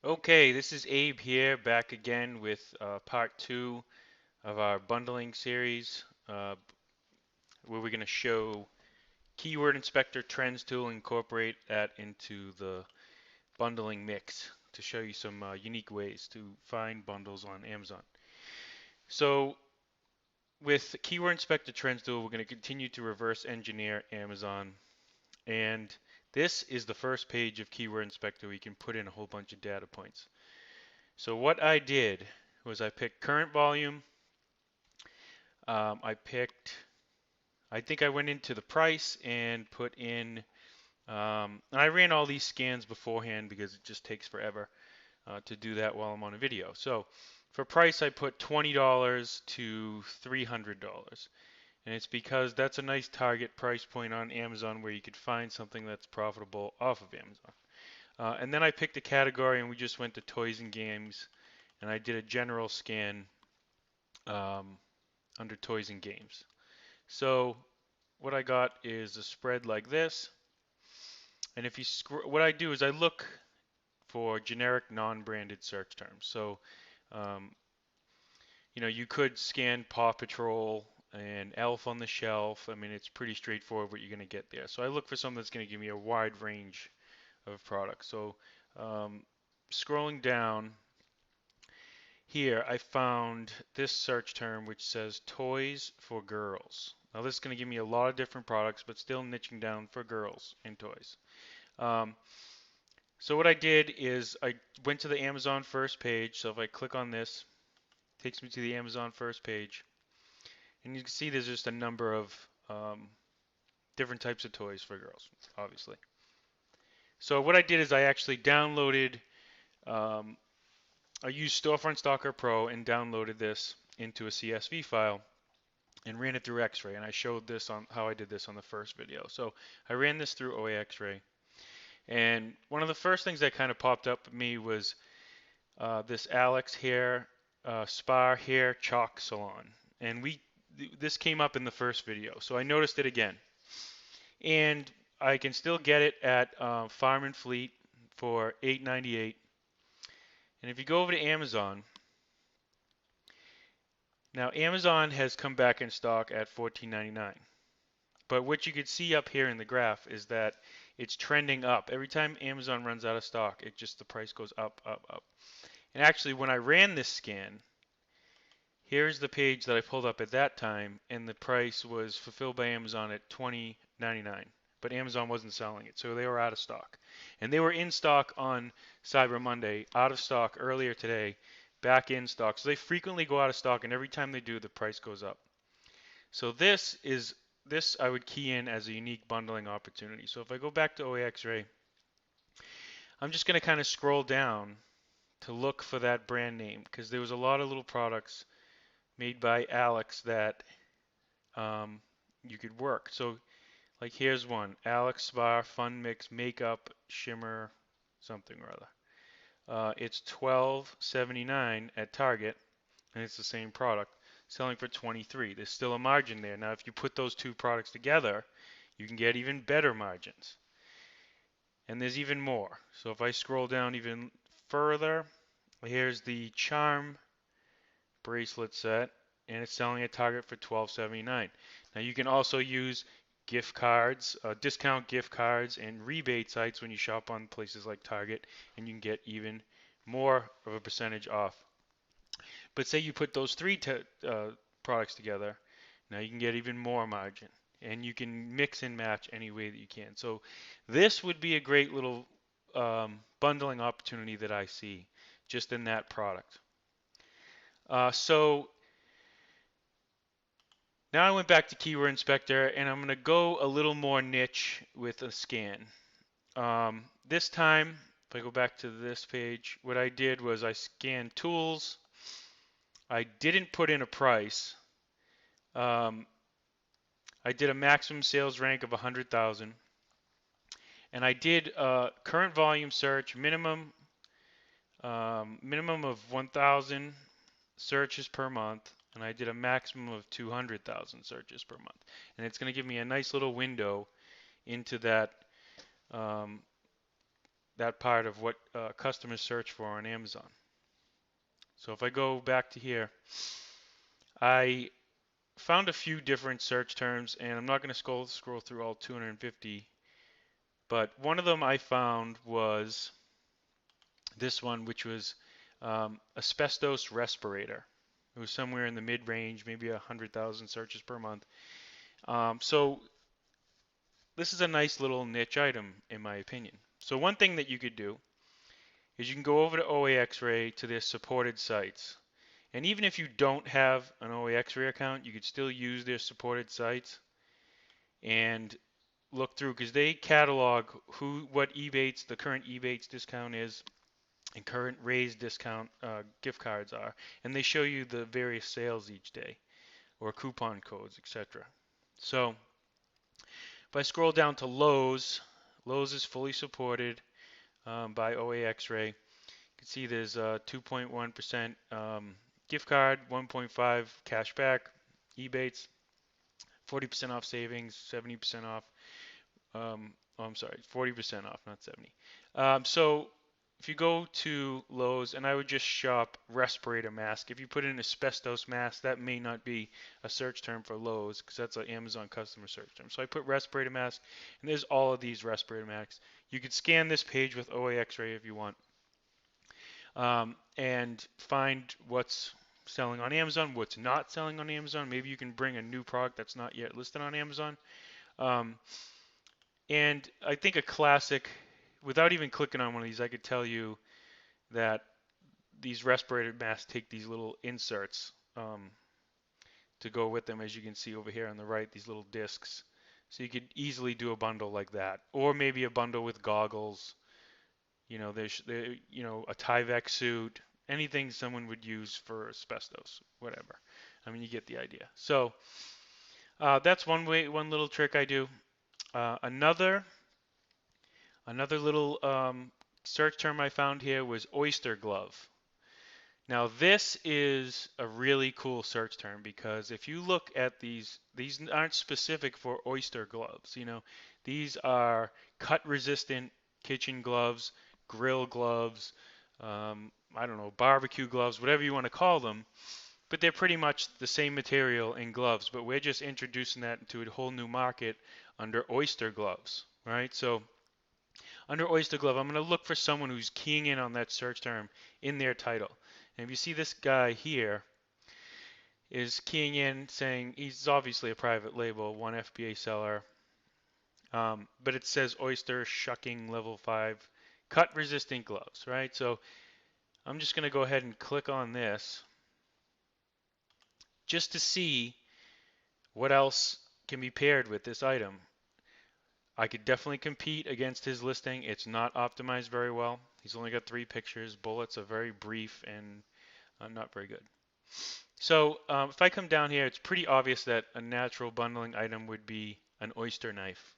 Okay, this is Abe here, back again with part two of our bundling series, where we're going to show Keyword Inspector Trends tool, incorporate that into the bundling mix to show you some unique ways to find bundles on Amazon. So with Keyword Inspector Trends tool, we're going to continue to reverse engineer Amazon, and this is the first page of Keyword Inspector where you can put in a whole bunch of data points. So what I did was I picked current volume. I picked, I think I went into the price and put in, and I ran all these scans beforehand because it just takes forever to do that while I'm on a video. So for price, I put $20 to $300. And it's because that's a nice target price point on Amazon where you could find something that's profitable off of Amazon. And then I picked a category and we just went to toys and games and I did a general scan um, under toys and games. So what I got is a spread like this. And if you what I do is I look for generic non-branded search terms. So, um, you could scan Paw Patrol and Elf on the Shelf. I mean, it's pretty straightforward what you're going to get there. So I look for something that's going to give me a wide range of products. So um, scrolling down here, I found this search term which says toys for girls. Now this is going to give me a lot of different products, but still niching down for girls and toys. Um, so what I did is I went to the Amazon first page. So if I click on this, it takes me to the Amazon first page. And you can see there's just a number of different types of toys for girls, obviously. So what I did is I actually downloaded, um, I used Storefront Stalker Pro and downloaded this into a CSV file and ran it through X-Ray. And I showed this on how I did this on the first video. So I ran this through OA X-Ray. And one of the first things that kind of popped up at me was this Alex Hair Spa Hair Chalk Salon, and this came up in the first video, so I noticed it again, and I can still get it at Farm and Fleet for $8.98. And if you go over to Amazon, now Amazon has come back in stock at $14.99. But what you can see up here in the graph is that it's trending up. Every time Amazon runs out of stock, the price goes up, up, up. And actually, when I ran this scan, here's the page that I pulled up at that time, and the price was fulfilled by Amazon at $20.99. But Amazon wasn't selling it, so they were out of stock. And they were in stock on Cyber Monday, out of stock earlier today, back in stock. So they frequently go out of stock, and every time they do, the price goes up. So this I would key in as a unique bundling opportunity. So if I go back to OAX-Ray, I'm just going to kind of scroll down to look for that brand name because there was a lot of little products made by Alex that you could work. So like here's one, Alex Spa Fun Mix Makeup Shimmer something or other. It's $12.79 at Target, and it's the same product, selling for 23. There's still a margin there. Now, if you put those two products together, you can get even better margins. And there's even more. So if I scroll down even further, here's the Charm bracelet set, and it's selling at Target for $12.79. Now you can also use gift cards, discount gift cards, and rebate sites when you shop on places like Target, and you can get even more of a percentage off. But say you put those three products together, now you can get even more margin, and you can mix and match any way that you can. So this would be a great little bundling opportunity that I see just in that product. So now I went back to Keyword Inspector and I'm going to go a little more niche with a scan. This time, if I go back to this page, what I did was I scanned tools. I didn't put in a price. I did a maximum sales rank of 100,000. And I did a current volume search, minimum of 1,000 searches per month, and I did a maximum of 200,000 searches per month. And it's going to give me a nice little window into that that part of what customers search for on Amazon. So if I go back to here, I found a few different search terms, and I'm not going to scroll through all 250, but one of them I found was this one, which was asbestos respirator. It was somewhere in the mid-range, maybe 100,000 searches per month. So this is a nice little niche item, in my opinion. So one thing that you could do is you can go over to OA X-Ray to their supported sites. And even if you don't have an OA X-Ray account, you could still use their supported sites and look through, because they catalog what Ebates, the current Ebates discount is, and current raised discount gift cards are, and they show you the various sales each day or coupon codes, etc. So if I scroll down to Lowe's, Lowe's is fully supported by OA X-Ray. You can see there's 2.1% gift card, 1.5 cash back, Ebates, 40% off savings, 70% off. Oh, I'm sorry, 40% off, not 70. So if you go to Lowe's, and I would just shop respirator mask. If you put in asbestos mask, that may not be a search term for Lowe's because that's an Amazon customer search term. So I put respirator mask, and there's all of these respirator masks. You could scan this page with OA X-Ray if you want, and find what's selling on Amazon, what's not selling on Amazon. Maybe you can bring a new product that's not yet listed on Amazon. And I think a classic, without even clicking on one of these, I could tell you that these respirator masks take these little inserts to go with them, as you can see over here on the right, these little discs. So you could easily do a bundle like that, or maybe a bundle with goggles. There's a Tyvek suit, anything someone would use for asbestos, whatever. I mean, you get the idea. So that's one little trick I do. Another little search term I found here was oyster glove. Now this is a really cool search term because if you look at these aren't specific for oyster gloves. These are cut resistant kitchen gloves, grill gloves, I don't know, barbecue gloves, whatever you want to call them. But they're pretty much the same material in gloves, but we're just introducing that into a whole new market under oyster gloves, right? So under oyster glove, I'm going to look for someone who's keying in on that search term in their title. And if you see this guy here is keying in saying he's obviously a private label, one FBA seller, but it says oyster shucking level 5 cut resistant gloves, right? So I'm just going to go ahead and click on this just to see what else can be paired with this item. I could definitely compete against his listing. It's not optimized very well. He's only got 3 pictures. Bullets are very brief and not very good. So if I come down here, it's pretty obvious that a natural bundling item would be an oyster knife.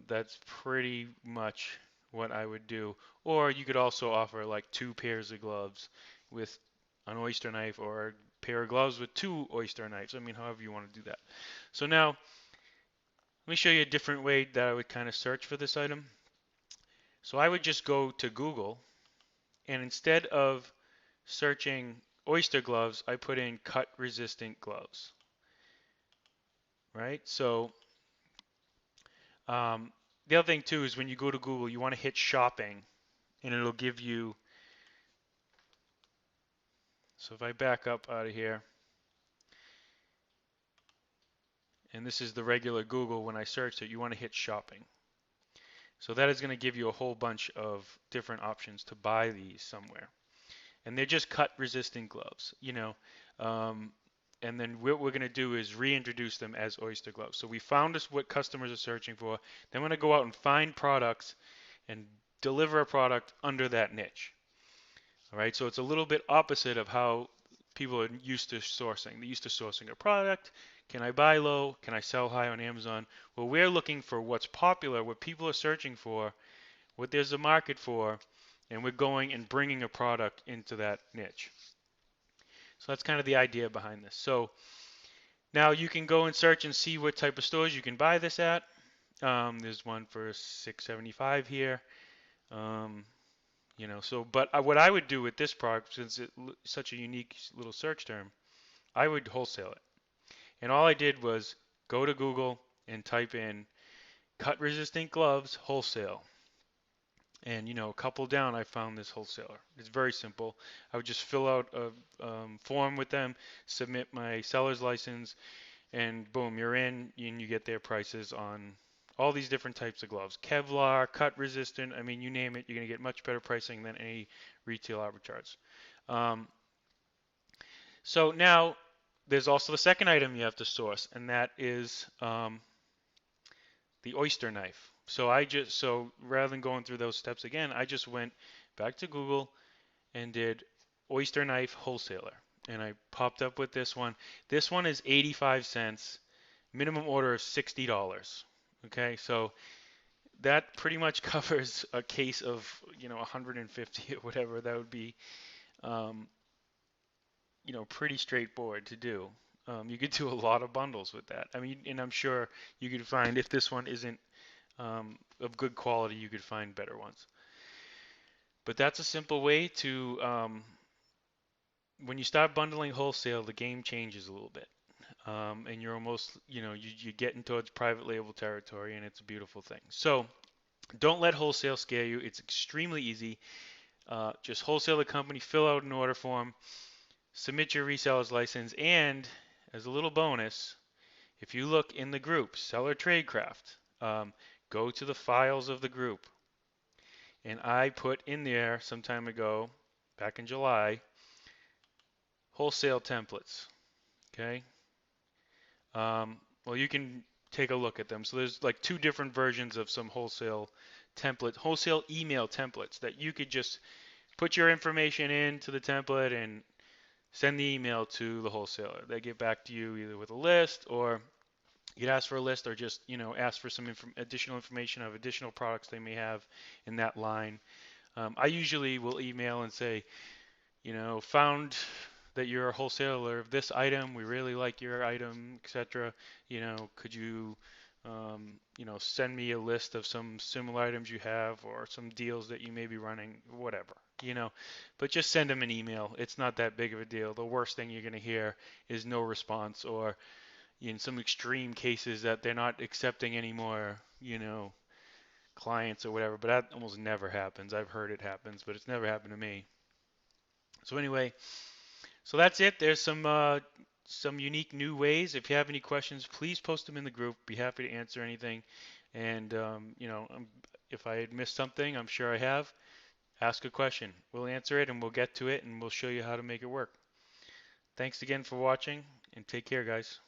That's pretty much what I would do. Or you could also offer like 2 pairs of gloves with an oyster knife, or a pair of gloves with 2 oyster knives. I mean, however you want to do that. So now, let me show you a different way that I would kind of search for this item. So I would just go to Google, and instead of searching oyster gloves, I put in cut resistant gloves. Right? So the other thing too is when you go to Google, you want to hit shopping, and it'll give you. So if I back up out of here, and this is the regular Google, when I search it, you want to hit shopping. So that is going to give you a whole bunch of different options to buy these somewhere. And they're just cut resistant gloves, and then what we're going to do is reintroduce them as oyster gloves. So we found us what customers are searching for. Then we're going to go out and find products and deliver a product under that niche. All right, so it's a little bit opposite of how people are used to sourcing. They're used to sourcing a product. Can I buy low? Can I sell high on Amazon? Well, we're looking for what's popular, what people are searching for, what there's a market for, and we're going and bringing a product into that niche. So that's kind of the idea behind this. So now you can go and search and see what type of stores you can buy this at. There's one for $6.75 here. Um, so but what I would do with this product, since it's such a unique little search term, I would wholesale it. And all I did was go to Google and type in cut resistant gloves wholesale. And a couple down, I found this wholesaler. It's very simple. I would just fill out a form with them, submit my seller's license, and boom, you're in, and you get their prices on all these different types of gloves. Kevlar, cut resistant, I mean, you name it, you're going to get much better pricing than any retail arbitrage. Um, so now there's also the second item you have to source, and that is the oyster knife. So rather than going through those steps again, I just went back to Google and did oyster knife wholesaler, and I popped up with this one. This one is 85 cents. Minimum order of $60. Okay, so that pretty much covers a case of 150 or whatever. That would be um, pretty straightforward to do. You could do a lot of bundles with that. I mean, and I'm sure you could find, if this one isn't of good quality, you could find better ones. But that's a simple way to, when you start bundling wholesale, the game changes a little bit. And you're almost, you're getting towards private label territory, and it's a beautiful thing. So don't let wholesale scare you. It's extremely easy. Just wholesale the company, fill out an order form, submit your reseller's license, and as a little bonus, if you look in the group, Seller Tradecraft, go to the files of the group. And I put in there some time ago, back in July, wholesale templates. Okay. Well, you can take a look at them. So there's like two different versions of some wholesale email templates that you could just put your information into the template and send the email to the wholesaler. They get back to you either with a list, or you'd ask for a list, or just ask for some additional information of additional products they may have in that line. I usually will email and say, found that you're a wholesaler of this item. We really like your item, etc. Could you, send me a list of some similar items you have, or some deals that you may be running, whatever. But just send them an email. It's not that big of a deal. The worst thing you're going to hear is no response, or in some extreme cases that they're not accepting any more, clients or whatever. But that almost never happens. I've heard it happens, but it's never happened to me. So anyway, so that's it. There's some unique new ways. If you have any questions, please post them in the group. Be happy to answer anything. And if I had missed something, I'm sure I have. Ask a question. We'll answer it, and we'll get to it, and we'll show you how to make it work. Thanks again for watching, and take care, guys.